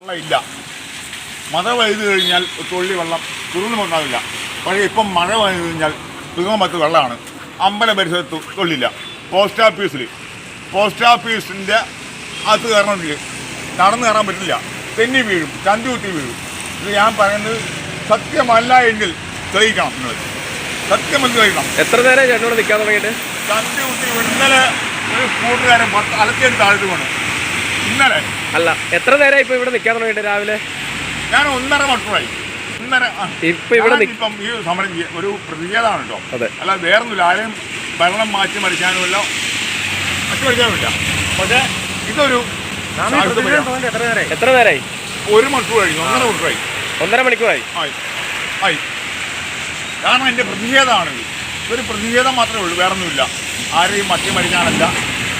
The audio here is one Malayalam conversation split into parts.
ഇല്ല. മഴ പെയ്തു കഴിഞ്ഞാൽ തുള്ളി വെള്ളം തുറന്നുമുണ്ടാവില്ല. പക്ഷേ ഇപ്പം മഴ പെയ്തു കഴിഞ്ഞാൽ തുറന്നുമ്പത്ത് വെള്ളമാണ്. അമ്പലം പരിസരത്ത് തുള്ളില്ല. പോസ്റ്റ് ഓഫീസിൻ്റെ അകത്ത് കയറണമെങ്കിൽ നടന്നു കയറാൻ പറ്റില്ല. തെന്നി വീഴും, ചന്തുകുത്തി വീഴും. ഇത് ഞാൻ പറയുന്നത് സത്യമല്ല എങ്കിൽ തെളിയിക്കണം. നിങ്ങൾ സത്യമെന്ന് തെളിയിക്കണം. എത്ര നേരം ചേട്ടനോട് നിൽക്കാൻ തുടങ്ങിയിട്ട്? ചന്തുകുത്തി വീഴും. ഇന്നലെ ഒരു കൂട്ടുകാരൻ അലച്ചേരി താഴ്ത്തു വീണു. ഇന്നലെ അല്ല, എത്ര നേരം ഇപ്പൊ ഇവിടെ നിൽക്കാൻ തുടങ്ങിയിട്ട്? രാവിലെ ഞാൻ 1.5 മണിക്കൂറായി. ഇപ്പൊ ഇവിടെ ഇപ്പം ഈ സമരം ഒരു പ്രതിഷേധമാണ് കേട്ടോ. അതെ, അല്ല വേറൊന്നുമില്ല. ആരെയും വെള്ളം മാറ്റി മറിക്കാനുമില്ല, പക്ഷേ ഇതൊരു എത്ര നേരമായി? 1 മണിക്കൂർ കഴിഞ്ഞു. 1.5 മണിക്കൂറായി. 1.5 മണിക്കൂറായി ആയി. കാരണം എൻ്റെ പ്രതിഷേധമാണിത്. ഇതൊരു പ്രതിഷേധം മാത്രമേ ഉള്ളൂ, വേറൊന്നുമില്ല. ആരെയും മറ്റി മറിക്കാനല്ല,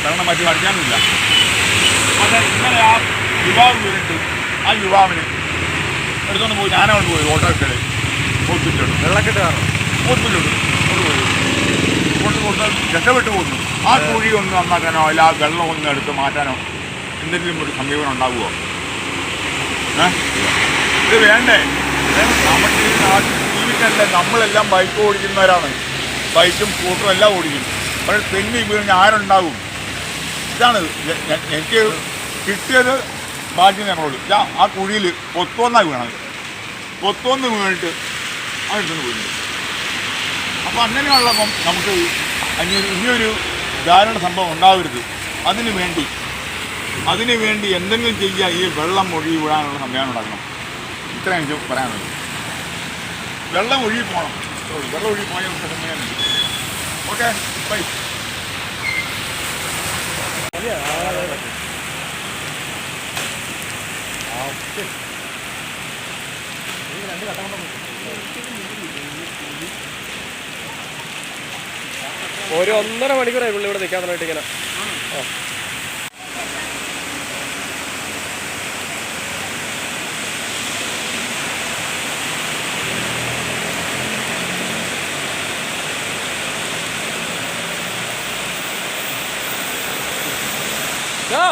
വെള്ളം മാറ്റി മറിക്കാനുമില്ല. പക്ഷേ ഇന്നലെ ആ യുവാവ് വീണിട്ട് ആ യുവാവിന് എടുത്തുകൊണ്ട് പോയി ഞാനവിടെ പോയി ഓട്ടോറിക്ഷയിൽ ഹോസ്പിറ്റലിൽ വെള്ളക്കെട്ട് കാരണം ഹോസ്പിറ്റലിൽ കൊണ്ടുപോയി കൊടുത്താൽ രക്ഷപ്പെട്ടു പോകുന്നു. ആ കുഴി ഒന്ന് നന്നാക്കാനോ അല്ല ആ വെള്ളം ഒന്ന് എടുത്ത് മാറ്റാനോ എന്തെങ്കിലും ഒരു സമീപനം ഉണ്ടാകുമോ? ഇത് വേണ്ടേ? നമുക്ക് ഈ നാട്ടിൽ ജീവിക്കണ്ടേ? നമ്മളെല്ലാം ബൈക്ക് ഓടിക്കുന്നവരാണ്, ബൈക്കും സ്കൂട്ടറും എല്ലാം ഓടിക്കും. പക്ഷേ തെന്നി വീണ് ആരുണ്ടാകും? ഇതാണ് എനിക്ക് കിട്ടിയത്. ഭാഗ്യം ഞങ്ങളോട് ആ കുഴിയിൽ പൊത്തോന്നാണ് വീണത്. പൊത്തോന്ന് വീണിട്ട് അടുത്തുനിന്ന് വീണത്. അപ്പോൾ അങ്ങനെയുള്ളപ്പം നമുക്ക് ഇനിയൊരു ധാരണ സംഭവം ഉണ്ടാവരുത്. അതിനു വേണ്ടി എന്തെങ്കിലും ചെയ്യാൻ ഈ വെള്ളം ഒഴുകി വിടാനുള്ള സംവിധാനം ഉണ്ടാക്കണം. ഇത്രയും എനിക്ക് പറയാനുള്ളത്. വെള്ളം ഒഴുകി പോകണം. വെള്ളം ഒഴുകി പോയാൽ സംവിധാനം. Okay, bye. ഒരു 1.5 മണിക്കൂറായി പുള്ളി ഇവിടെ നിൽക്കാൻ തുടങ്ങിയിട്ട് ഇങ്ങനെ. ആ